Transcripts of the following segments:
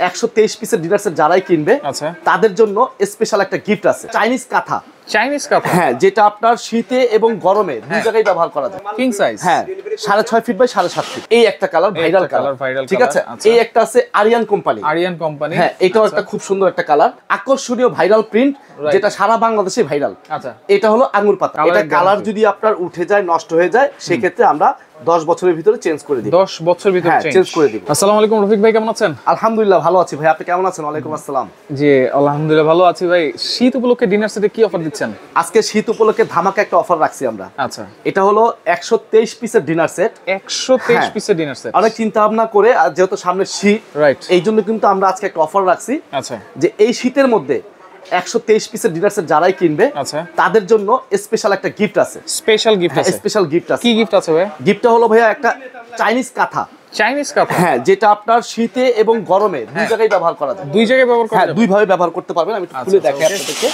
123 পিসের dinner set যারাই কিনবে আচ্ছা তাদের জন্য স্পেশাল একটা গিফট আছে, চাইনিজ কাঁথা। চাইনিজ কাঁথা, হ্যাঁ, যেটা আপনার শীতে এবং গরমে দুই জায়গায় ব্যবহার করা যায়। কিং সাইজ, হ্যাঁ 6.5 ফিট বাই 7.5 ফিট। এই একটা কালার ভাইরাল কালার, ঠিক আছে। এই একটা আছে আরিয়ান কোম্পানি, হ্যাঁ এটাও একটা খুব সুন্দর একটা কালার, আকর্ষণীয় ভাইরাল প্রিন্ট, যেটা সারা বাংলাদেশে ভাইরাল। আচ্ছা, এটা হলো আঙ্গুর পাতা। এটা কালার যদি আপনার উঠে যায়, নষ্ট হয়ে যায়, সেই ক্ষেত্রে আমরা 10 বছরের ভিতরে চেঞ্জ করে দিই। 10 বছরের ভিতরে চেঞ্জ করে দিব। আসসালামু আলাইকুম রফিক ভাই, কেমন আছেন? আলহামদুলিল্লাহ ভালো আছি ভাই, আপনি কেমন আছেন? ওয়ালাইকুম আসসালাম। জি আলহামদুলিল্লাহ ভালো আছি ভাই। শীত উপলক্ষে ডিনার সেটে কি অফার দিচ্ছেন? আজকে শীত উপলক্ষে ধামাকা একটা অফার রাখছি আমরা। আচ্ছা, এটা হলো 123 পিসের ডিনার সেট। 123 পিসের ডিনার সেট। অনেক চিন্তা ভাবনা করে, আর যেহেতু সামনে শীত, রাইট, এই জন্য কিন্তু আমরা আজকে একটা অফার রাখছি। আচ্ছা, যে এই শীতের মধ্যে 123 পিসের ডিনার সেট যারাই কিনবে, আচ্ছা, তাদের জন্য স্পেশাল একটা গিফট আছে। স্পেশাল গিফট আছে, স্পেশাল গিফট আছে। কি গিফট আছে ভাই? গিফটটা হলো ভাইয়া একটা চাইনিজ কাঁথা। চাইনিজ কাঁথা, হ্যাঁ, যেটা আপনার শীতে এবং গরমে দুই জায়গায় ব্যবহার করা যায়। দুই জায়গায় ব্যবহার করা হ্যাঁ, যাবে, দুই ভাবে ব্যবহার করতে পারবেন। আমি একটু খুলে দেখাই আপনাদেরকে।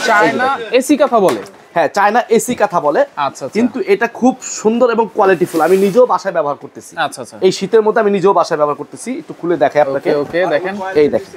চায়না এসি কাঁথা বলে। হ্যাঁ, চায়না এসি কাঁথা বলে। আচ্ছা, কিন্তু এটা খুব সুন্দর এবং কোয়ালিটিফুল। আমি নিজেও বাসায় ব্যবহার করতেছি। আচ্ছা আচ্ছা, এই শীতের মধ্যে আমি নিজেও বাসায় ব্যবহার করতেছি। একটু খুলে দেখাই আপনাকে। ওকে দেখেন, এই দেখেন,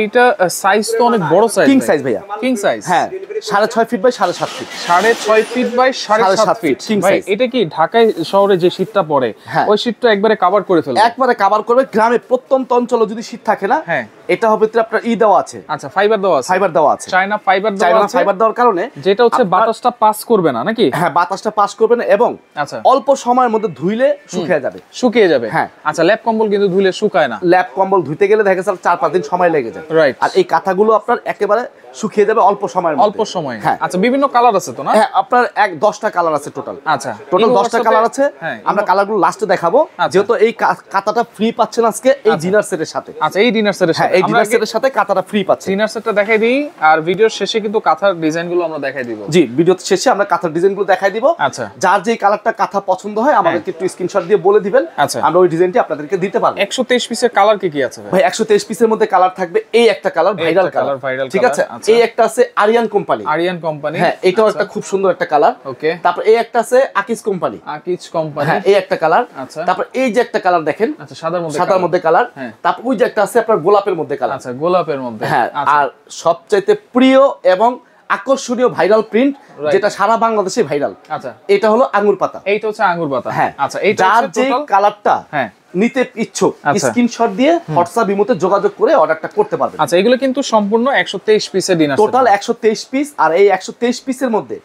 এইটা সাইজ তো অনেক বড় সাইজ, কিং সাইজ ভাইয়া। কিং সাইজ, হ্যাঁ 6.5 feet by 7.5 feet. 6.5 feet by 7.5 feet. ভাই এটা কি ঢাকায় শহরে যে শীতটা পড়ে, ওই শীতটা একবারে কভার করে ফেলবে? একবারে কভার করবে। গ্রামে প্রত্যন্ত অঞ্চলে যদি শীত থাকে না, হ্যাঁ, এটা হবে আপনার দেওয়া আছে। আচ্ছা, ফাইবার দেওয়া আছে, ফাইবার দেওয়া আছে, চায়না ফাইবার দেওয়া আছে। ফাইবার দেওয়ার কারণে যেটা হচ্ছে বাতাসটা পাস করবে না নাকি? হ্যাঁ, বাতাসটা পাস করবে না এবং আচ্ছা, অল্প সময়ের মধ্যে ধুইলে শুকিয়ে যাবে। শুকিয়ে যাবে, হ্যাঁ। আচ্ছা, ল্যাপ কম্বল কিন্তু ধুইলে শুকায় না। ল্যাপ কম্বল ধুইতে গেলে দেখা যাচ্ছে 4-5 দিন সময় লেগে যায়। রাইট, আর এই কাঁথাগুলো আপনার একেবারে শুকিয়ে যাবে অল্প সময়ের মধ্যে। অল্প সময়। হ্যাঁ, আচ্ছা, বিভিন্ন কালার আছে তো না? হ্যাঁ, আপনার 10টা কালার আছে টোটাল। আচ্ছা, টোটাল 10টা কালার আছে। হ্যাঁ, আমরা কালারগুলো লাস্টে দেখাবো। যেহেতু এই কাঁথাটা ফ্রি পাচ্ছেন আজকে এই ডিনার সেটের সাথে। আচ্ছা, এই ডিনার সেটের সাথে, এই ডিনার সেটের সাথে কাঁথাটা ফ্রি পাচ্ছেন। ডিনার সেটটা দেখাই দিই, আর ভিডিওর শেষে কিন্তু কাঁথার ডিজাইনগুলো আমরা দেখাই দিব। জি, ভিডিওর শেষে আমরা কাঁথার ডিজাইনগুলো দেখাই দিব। আচ্ছা, যার যে কালারটা কাঁথা পছন্দ হয় আমাদেরকে একটু স্ক্রিনশট দিয়ে বলে দিবেন। আচ্ছা, আমরা ওই ডিজাইনটি আপনাদেরকে দিতে পারবো। 123 পিসের কালার কি কি আছে ভাই? 123 পিসের মধ্যে কালার থাকবে। এই একটা কালার ভাইরাল কালার, ঠিক আছে। এই একটা আছে আরিয়ান কোম্পানি, হ্যাঁ, এটাও একটা খুব সুন্দর একটা কালার। ওকে, তারপর এই একটা আছে আকিজ কোম্পানি, হ্যাঁ, এই একটা কালার। আচ্ছা, তারপর এই যে একটা কালার দেখেন, আচ্ছা, সাদার মধ্যে কালার। হ্যাঁ, তারপর ওই যে একটা আছে আপনার গোলাপের মধ্যে কালার। আচ্ছা, গোলাপের মধ্যে, হ্যাঁ। আর সবচাইতে প্রিয় এবং আকর্ষণীয় ভাইরাল প্রিন্ট, যেটা সারা বাংলাদেশে ভাইরাল। আচ্ছা, এটা হলো আঙ্গুর পাতা। এইটা হচ্ছে আঙ্গুর পাতা। হ্যাঁ, আচ্ছা, এইটা যার যে কালারটা হ্যাঁ নিতে ইচ্ছুক স্ক্রিনশট দিয়ে হোয়াটসঅ্যাপ ইমোতে যোগাযোগ করে অর্ডারটা করতে পারবেন। আচ্ছা, এগুলো কিন্তু সম্পূর্ণ 123 পিসের ডিনার সেট, টোটাল 123 পিস। আর এই 123 পিসের মধ্যে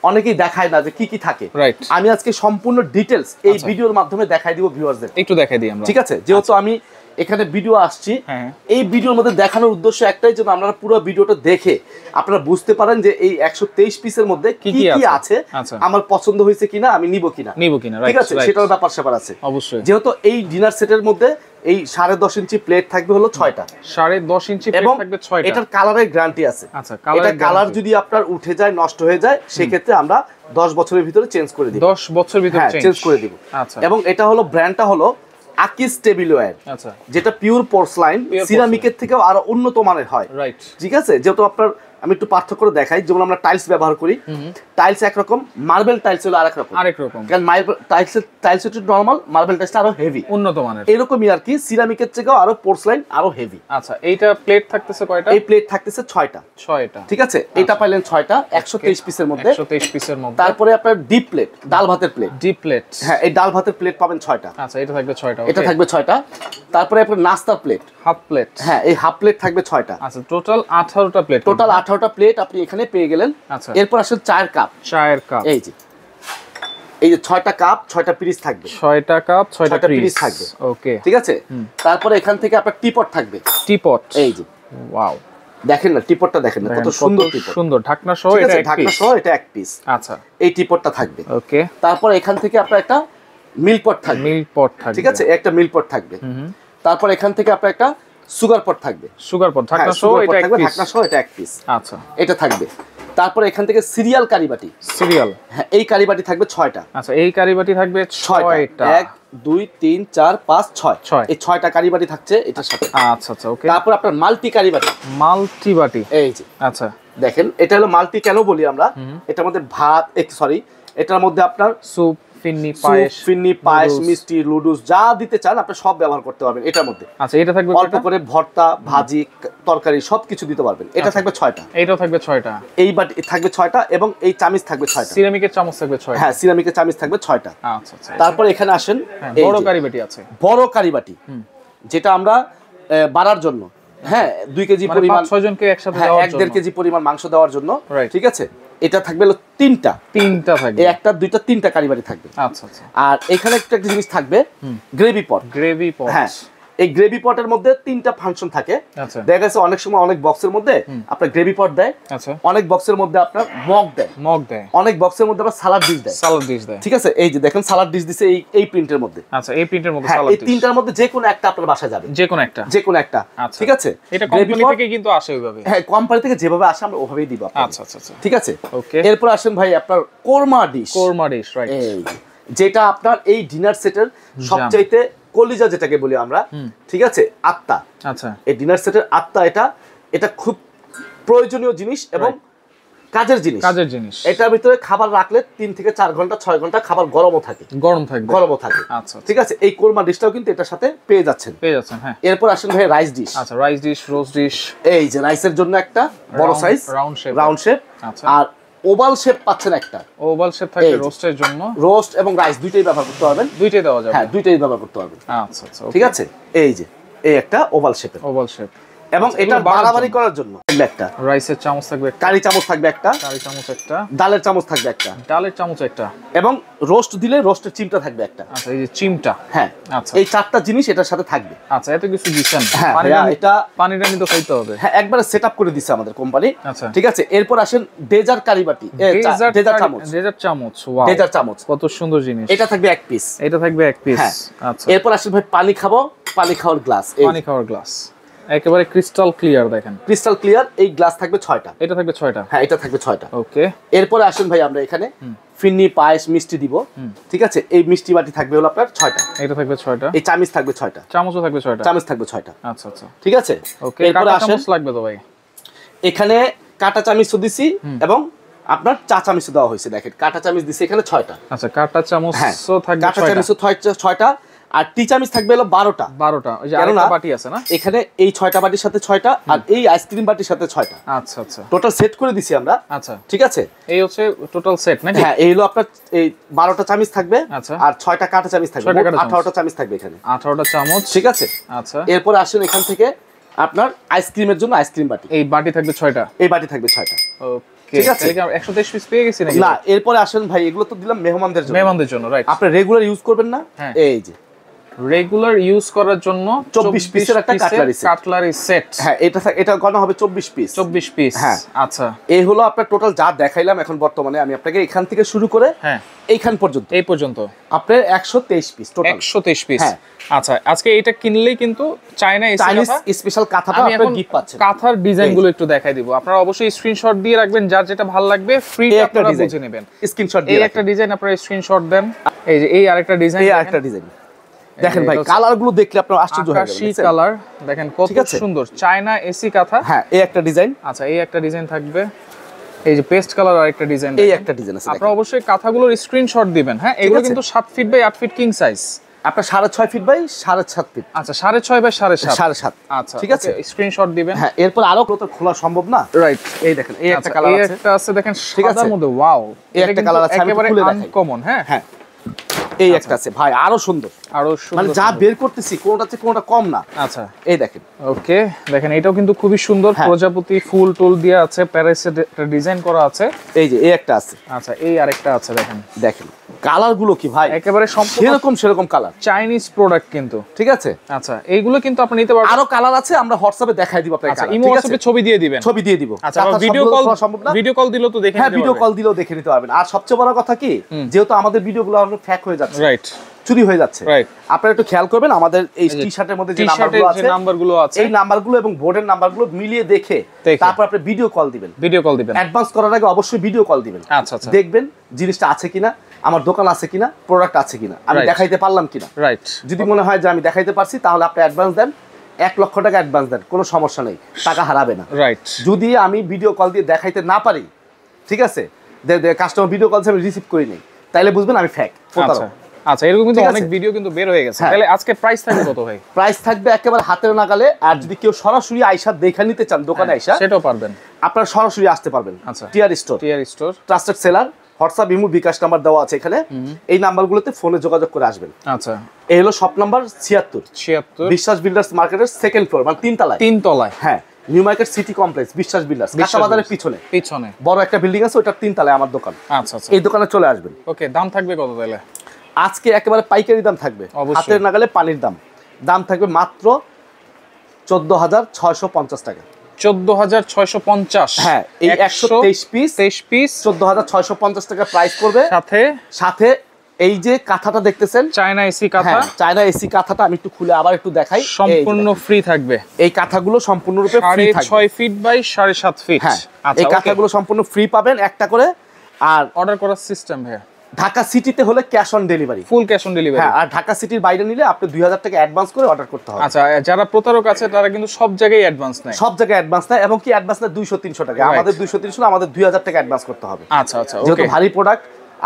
অনেকেই দেখায় না যে কি কি থাকে। রাইট, আমি আজকে সম্পূর্ণ ডিটেইলস এই ভিডিওর মাধ্যমে দেখাই দিব ভিউয়ারদের। একটু দেখাই দিই আমরা, ঠিক আছে। যেহেতু আমি এখানে ভিডিও আসছি, এই ভিডিওর মধ্যে দেখানোর উদ্দেশ্য একটাই, যেন আপনারা পুরো ভিডিওটা দেখে আপনারা বুঝতে পারেন যে এই 123 পিসের মধ্যে কি কি আছে, আমার পছন্দ হয়েছে কিনা, আমি নিব কিনা, ঠিক আছে, সেটার ব্যাপার স্যাপার আছে অবশ্যই। যেহেতু এই ডিনার সেটের মধ্যে এই 10.5 ইঞ্চি প্লেট থাকবে হলো 6টা, 10.5 ইঞ্চি প্লেট থাকবে 6টা। এটার কালারের গ্যারান্টি আছে। আচ্ছা, এটা কালার যদি আপনার উঠে যায়, নষ্ট হয়ে যায়, সেই ক্ষেত্রে আমরা 10 বছরের ভিতরে চেঞ্জ করে দিব। 10 বছরের ভিতরে চেঞ্জ করে দিব। আচ্ছা, এবং এটা হলো ব্র্যান্ডটা হলো আকিজ টেবিলওয়্যার, আচ্ছা, যেটা পিওর পোর্সলাইন, সিরামিকের থেকেও আরো উন্নত মানের হয়। রাইট, ঠিক আছে। যেহেতু আপনার আমি একটু পার্থক্য করে দেখাই, যেমন আমরা টাইলস ব্যবহার করি, টাইলস একরকম, মার্বেল টাইলস হলো আরেক রকম। কারণ টাইলস একটু নরমাল, মার্বেল টাইলসটা আরো হেভি, উন্নত মানের, এরকমই আর কি। সিরামিকের থেকেও আরো পোর্সলাইন আরো হেভি। আচ্ছা, এইটা প্লেট থাকতেছে কয়টা? এই প্লেট থাকতেছে 6টা, ঠিক আছে। এটা পাইলেন 6টা 123 পিসের মধ্যে। 123 পিসের মধ্যে। তারপরে আপনার ডিপ প্লেট, ডাল ভাতের প্লেট, হ্যাঁ, এই ডাল ভাতের প্লেট পাবেন 6টা। আচ্ছা, এটা থাকবে 6টা, এটা থাকবে 6টা। তারপরে আপনার নাস্তার প্লেট, হাফ প্লেট, হ্যাঁ, এই হাফ প্লেট থাকবে 6টা। আচ্ছা, টোটাল 18টা প্লেট, টোটাল 18টা প্লেট আপনি এখানে পেয়ে গেলেন। আচ্ছা, এরপর আসলে চায়ের কাপ, এই যে 6টা কাপ, 6টা পিস থাকবে, 6টা কাপ 6টা পিস থাকবে। ওকে, ঠিক আছে। তারপরে এখান থেকে আপনার টিপট থাকবে, এই যে, ওয়াও, দেখেন না টিপটটা, দেখেন না কত সুন্দর টিপট, সুন্দর ঢাকনা সহ। এটা ঢাকনা সহ, এটা এক পিস। আচ্ছা, এই টিপটটা থাকবে। ওকে, তারপর এখান থেকে আপনার একটা মিল পট থাকবে, ঠিক আছে, একটা মিল পট থাকবে। তারপর এখান থেকে আপনার একটা সুগার পট থাকবে, ঢাকনা সহ, এটা এক পিস, ঢাকনা সহ, এটা এক পিস। আচ্ছা, এটা থাকবে। তারপর এখান থেকে সিরিয়াল কারিবাটি, হ্যাঁ, এই কারিবাটি থাকবে 6টা। আচ্ছা, এই কারিবাটি থাকবে 6টা, 1 2 3 4 5 6, এই 6টা কারিবাটি থাকছে এটার সাথে। আচ্ছা আচ্ছা, ওকে। তারপর আপনার মাল্টি কারিবাটি, এই যে, আচ্ছা, দেখেন এটা হলো মাল্টি। কেন বলি আমরা, এটার মধ্যে ভাত, সরি, এটার মধ্যে আপনার স্যুপ, ফিন্নি পায়েস মিষ্টি লুডুস যা দিতে চান আপনি সব ব্যবহার করতে পারবেন এটার মধ্যে। আচ্ছা এটা থাকবে অল্প করে ভর্তা ভাজি তরকারি সবকিছু দিতে পারবেন। এটা থাকবে 6টা, এইটাও থাকবে 6টা, এই বাটি থাকবে 6টা এবং এই চামচ থাকবে 6টা, সিরামিকের চামচ থাকবে 6টা। হ্যাঁ সিরামিকের চামচ থাকবে 6টা। আচ্ছা আচ্ছা। তারপর এখানে আসেন বড় কারি বাটি আছে, বড় কারি বাটি যেটা আমরা বাড়ার জন্য, হ্যাঁ 2 কেজি পরিমাণ 5-6 জনকে একসাথে দেওয়ার জন্য, 1.5 কেজি পরিমাণ মাংস দেওয়ার জন্য, ঠিক আছে। এটা থাকবে হলো 3টা থাকবে, এই একটা দুইটা 3টা কারি বাটি থাকবে। আচ্ছা আচ্ছা। আর এখানে একটা জিনিস থাকবে গ্রেভি পট। হ্যাঁ এই গ্রেভি পটের মধ্যে 3টা ফাংশন থাকে। দেখা গেছে অনেক সময় অনেক বক্সের মধ্যে আপনার গ্রেভি পট দেয়, অনেক বক্সের মধ্যে আপনার মগ দেয়, অনেক বক্সের মধ্যে আবার সালাড ডিশ দেয়, ঠিক আছে। এই যে দেখেন সালাড ডিশ দিছে এই প্রিন্টের মধ্যে। আচ্ছা এই প্রিন্টের মধ্যে সালাড ডিশ, এই 3টার মধ্যে যে কোনো একটা আপনার বাসায় যাবে, যে কোনো একটা, ঠিক আছে। এটা কোম্পানি থেকে কিন্তু আসে ওইভাবে, হ্যাঁ কোম্পানি থেকে যেভাবে আসে আমরা ওইভাবেই দিব আপনাকে। আচ্ছা আচ্ছা ঠিক আছে। ওকে এরপর আসেন ভাই আপনার কোরমা ডিশ, রাইট, এই যেটা আপনার এই ডিনার সেটের সবচাইতে কলিজা যেটাকে বলি আমরা, ঠিক আছে, আত্মা। আচ্ছা এই ডিনার সেটের আত্মা, এটা খুব প্রয়োজনীয় জিনিস এবং কাজের জিনিস। এটার ভিতরে খাবার রাখলে 3 থেকে 4 ঘন্টা 6 ঘন্টা খাবার গরমও থাকে। আচ্ছা ঠিক আছে। এই কোরমা ডিশটাও কিন্তু এটার সাথে পেয়ে যাচ্ছেন। হ্যাঁ এরপর আসেন ভাই রাইস ডিশ। আচ্ছা রাইস ডিশ, রোস্ট ডিশ, এই যে রাইসের জন্য একটা বড় সাইজ রাউন্ড শেপ, আচ্ছা, আর ওভাল শেপ পাচ্ছেন একটা, ওভাল শেপ থাকে রোস্টের জন্য। রোস্ট এবং রাইস দুইটাই ব্যবহার করতে পারবেন, দুইটাই দেওয়া যাবে, হ্যাঁ দুইটাই ব্যবহার করতে পারবেন। আচ্ছা আচ্ছা ঠিক আছে। এই যে এই একটা ওভাল শেপ এবং এটা বাড়াবাড়ি করার জন্য একটা রাইসের চামচ থাকবে, কারি চামচ থাকবে একটা, ডালের চামচ থাকবে একটা, এবং রোস্ট দিলে রোস্টের চিমটা থাকবে একটা। আচ্ছা এই যে চিমটা, হ্যাঁ আচ্ছা এই 4টা জিনিস এটার সাথে থাকবে। আচ্ছা এত কিছু দিছেন, এটা পানিটা নিতে খাইতে হবে, হ্যাঁ একবারে সেটআপ করে দিছে আমাদের কোম্পানি। আচ্ছা ঠিক আছে। এরপর আসেন ডেজার্ট কারি বাটি, ডেজার্ট চামচ, কত সুন্দর জিনিস। এটা থাকবে 1 পিস, আচ্ছা। এরপর আসেন ভাই পানি খাওয়ার গ্লাস, একেবারে ক্রিস্টাল ক্লিয়ার, দেখেন ক্রিস্টাল ক্লিয়ার। এই গ্লাস থাকবে 6টা, এটা থাকবে 6টা, হ্যাঁ এটা থাকবে 6টা। ওকে এরপরে আসেন ভাই আমরা এখানে ফিন্নি পায়েস মিষ্টি দিব, ঠিক আছে। এই মিষ্টি বাটি থাকবে হলো আপনার 6টা, এটা থাকবে 6টা। এই চামচ থাকবে 6টা, চামচও থাকবে 6টা, চামচ থাকবে 6টা। আচ্ছা আচ্ছা ঠিক আছে। ওকে এরপরে আসেন চামচ লাগবে তো ভাই, এখানে কাঁটা চামচও দিছি এবং আপনার চা চামচও দেওয়া হয়েছে। দেখেন কাঁটা চামচ দিছি এখানে 6টা। আচ্ছা কাঁটা চামচও থাকবে 6টা, কাঁটা চামচও 6টা, আর টি চামচ থাকবে হলো 12টা। ওই যে আরেকটা বাটি আছে না, এখানে এই 6টা বাটির সাথে 6টা আর এই আইসক্রিম বাটির সাথে 6টা। আচ্ছা আচ্ছা টোটাল সেট করে দিছি আমরা। আচ্ছা ঠিক আছে, এই হচ্ছে টোটাল সেট নাকি? হ্যাঁ এই হলো আপনার এই 12টা চামচ থাকবে, আর 6টা কাঁটা চামচ থাকবে, 18টা চামচ থাকবে এখানে, 18টা চামচ, ঠিক আছে। আচ্ছা এরপর আসেন এখান থেকে আপনার আইসক্রিমের জন্য আইসক্রিম বাটি, এই বাটি থাকবে 6টা, এই বাটি থাকবে 6টা। ঠিক আছে। 123 পিস পেয়ে গেছি নাকি? না এরপরে আসেন ভাই এগুলো তো দিলাম মেহমানদের জন্য, রাইট। আপনি রেগুলার ইউজ করবেন না, এই যে রেগুলার ইউজ করার জন্য 24 পিসের একটা কাটলারি সেট, হ্যাঁ এটা গণনা হবে 24 পিস। হ্যাঁ আচ্ছা এই হলো আপনার টোটাল যা দেখাইলাম এখন বর্তমানে। আমি আপনাকে এখান থেকে শুরু করে এইখান পর্যন্ত, এই পর্যন্ত আপনার 123 পিস টোটাল, 123 পিস। হ্যাঁ আচ্ছা আজকে এটা কিনলেই কিন্তু চাইনিজ স্পেশাল কাঁথাটা আপনি গিফট পাচ্ছেন। কাঁথার ডিজাইনগুলো একটু দেখাই দিব, আপনারা অবশ্যই স্ক্রিনশট দিয়ে রাখবেন, যার যেটা ভালো লাগবে ফ্রি আপনারা বুঝে নেবেন, স্ক্রিনশট দিয়ে। এই একটা ডিজাইন আপনারা স্ক্রিনশট দেন, এই যে এই আরেকটা ডিজাইন, দেখেন ভাই কালার গুলো দেখলে আপনারা আশ্চর্য হয়ে যাবেন। আকাশী কালার দেখেন কত সুন্দর, চায়না এসি কাঁথা। হ্যাঁ এই একটা ডিজাইন, আচ্ছা এই একটা ডিজাইন থাকবে, এই যে পেস্ট কালার আর একটা ডিজাইন, এই একটা ডিজাইন আছে। আপনারা অবশ্যই কাঁথাগুলোর স্ক্রিনশট দিবেন। হ্যাঁ এগুলো কিন্তু 7 feet by 8 feet king size, আপনার 6.5 ফিট বাই 7.5 ফিট। আচ্ছা 6.5 বাই 7.5, আচ্ছা ঠিক আছে স্ক্রিনশট দিবেন। হ্যাঁ এরপর আরো কত খোলা সম্ভব না, রাইট। এই দেখেন এই একটা কালার আছে, এই একটা আছে দেখেন সাদার মধ্যে, ওয়াও এই একটা কালার আছে, একেবারে আনকমন। হ্যাঁ হ্যাঁ এই একটা আছে ভাই, আরো সুন্দর, মানে যা বের করতেছি কোনটা কম না। আচ্ছা এই দেখেন, ওকে দেখেন এটাও কিন্তু খুবই সুন্দর, প্রজাপতি ফুল টুল দিয়ে আছে, প্যারাসের ডিজাইন করা আছে। এই যে এই একটা আছে, আচ্ছা এই আরেকটা আছে, দেখেন কালার গুলো কি ভাই একেবারে সেরকম কালার, চাইনিজ প্রোডাক্ট কিন্তু, ঠিক আছে। আচ্ছা এইগুলো কিন্তু আপনি নিতে পারবেন, আরো কালার আছে, আমরা হোয়াটসঅ্যাপে দেখাই দিব আপনাকে। ইমো হোয়াটসঅ্যাপে ছবি দিয়ে দিবেন, আচ্ছা ভিডিও কল দিলেও তো দেখে নিতে পারবেন। হ্যাঁ ভিডিও কল দিলেও দেখে নিতে পারবেন। আর সবচেয়ে বড় কথা কি, যেহেতু আমাদের ভিডিওগুলো অনেক ফ্যাক হয়ে যাচ্ছে, রাইট, চুরি হয়ে যাচ্ছে, রাইট, আপনারা একটু খেয়াল করবেন আমাদের এই টি-শার্টের মধ্যে যে নাম্বারগুলো আছে, এই নাম্বারগুলো এবং বোর্ডের নাম্বারগুলো মিলিয়ে দেখে তারপর আপনি ভিডিও কল দিবেন। অ্যাডভান্স করার আগে অবশ্যই ভিডিও কল দিবেন। আচ্ছা আচ্ছা দেখবেন জিনিসটা আছে কিনা, আমার দোকান আছে কিনা, প্রোডাক্ট আছে কিনা, আমি দেখাইতে পারলাম কিনা, রাইট। যদি মনে হয় যে আমি দেখাইতে পারছি তাহলে আপনি অ্যাডভান্স দেন, 1 লক্ষ টাকা অ্যাডভান্স দেন, কোনো সমস্যা নেই, টাকা হারাবে না, রাইট। যদি আমি ভিডিও কল দিয়ে দেখাইতে না পারি, ঠিক আছে, কাস্টমার ভিডিও কল আমি রিসিভ করি নাই, তাইলে বুঝবেন আমি ফেক। আচ্ছা, এরকম কিন্তু অনেক ভিডিও কিন্তু বের হয়ে গেছে। তাহলে আজকে প্রাইস থাকবে কত ভাই? প্রাইস থাকবে একেবারে হাতের নাগালে। আর যদি কেউ সরাসরি আইসা দেখে নিতে চান দোকানে আইসা, সেটাও পারবেন, আপনারা সরাসরি আসতে পারবেন। আচ্ছা, TR store trusted seller, WhatsApp, imo, bKash number দেওয়া আছে এখানে। এই নাম্বারগুলোতে ফোনে যোগাযোগ করে আসবেন। আচ্ছা, এই হলো শপ নাম্বার 76 বিশ্বাস বিল্ডার্স মার্কেটের সেকেন্ড ফ্লোর, মানে 3 তলায়। হ্যাঁ, নিউ মার্কেট সিটি কমপ্লেক্স, বিশ্বাস বিল্ডার্স, কাঁচা বাজারের পিছনে বড় একটা বিল্ডিং আছে, ওটার 3 তলায় আমার দোকান। আচ্ছা, এই দোকানে চলে আসবেন। ওকে, দাম থাকবে কত তাহলে? আজকে একেবারে পাইকারি দাম থাকবে, হাতের নাগালে পানির দাম থাকবে মাত্র 14,650 টাকা। 14,650। হ্যাঁ, এই 123 পিস 14,650 টাকা প্রাইস করবে। সাথে এই যে কাঁথাটা দেখতেছেন, চায়না এসি কাঁথা, চায়না এসি কাঁথাটা আমি একটু খুলে আবার একটু দেখাই, সম্পূর্ণ ফ্রি থাকবে। এই কাঁথাগুলো সম্পূর্ণরূপে ফ্রি থাকবে, 6.5 ফিট বাই 7.5 ফিট। এই কাঁথাগুলো সম্পূর্ণ ফ্রি পাবেন একটা করে। আর অর্ডার করার সিস্টেম ভাই, ঢাকা সিটিতে হলে cash on delivery, full cash on delivery. হ্যাঁ, আর ঢাকা সিটির বাইরে নিলে আপনি 2000 টাকা অ্যাডভান্স করে অর্ডার করতে হবে। আচ্ছা, যারা প্রতারক আছে তারা কিন্তু সব জায়গায় অ্যাডভান্স নেয়, এবং কি অ্যাডভান্স নেয় 200-300 টাকা। আমাদের 200-300 না, আমাদের 2000 টাকা অ্যাডভান্স করতে হবে। আচ্ছা, যেহেতু ভারী প্রোডাক্ট।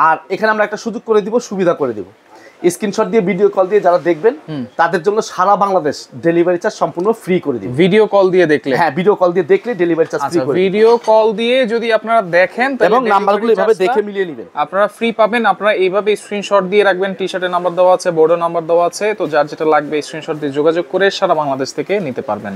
আর এখানে আমরা একটা সুযোগ করে দিব, সুবিধা করে দিব, স্ক্রিনশট দিয়ে ভিডিও কল দিয়ে যারা দেখবেন তাদের জন্য সারা বাংলাদেশ ডেলিভারি চার্জ সম্পূর্ণ ফ্রি করে দিব। ভিডিও কল দিয়ে দেখলে, হ্যাঁ, ভিডিও কল দিয়ে দেখলে ডেলিভারি চার্জ ফ্রি করে। ভিডিও কল দিয়ে যদি আপনারা দেখেন এবং নাম্বারগুলো এভাবে দেখে মিলিয়ে নেবেন, আপনারা ফ্রি পাবেন। আপনারা এইভাবে স্ক্রিনশট দিয়ে রাখবেন, টি-শার্টের নাম্বার দেওয়া আছে, বোর্ডের নাম্বার দেওয়া আছে, তো যার যেটা লাগবে স্ক্রিনশট দিয়ে যোগাযোগ করে সারা বাংলাদেশ থেকে নিতে পারবেন।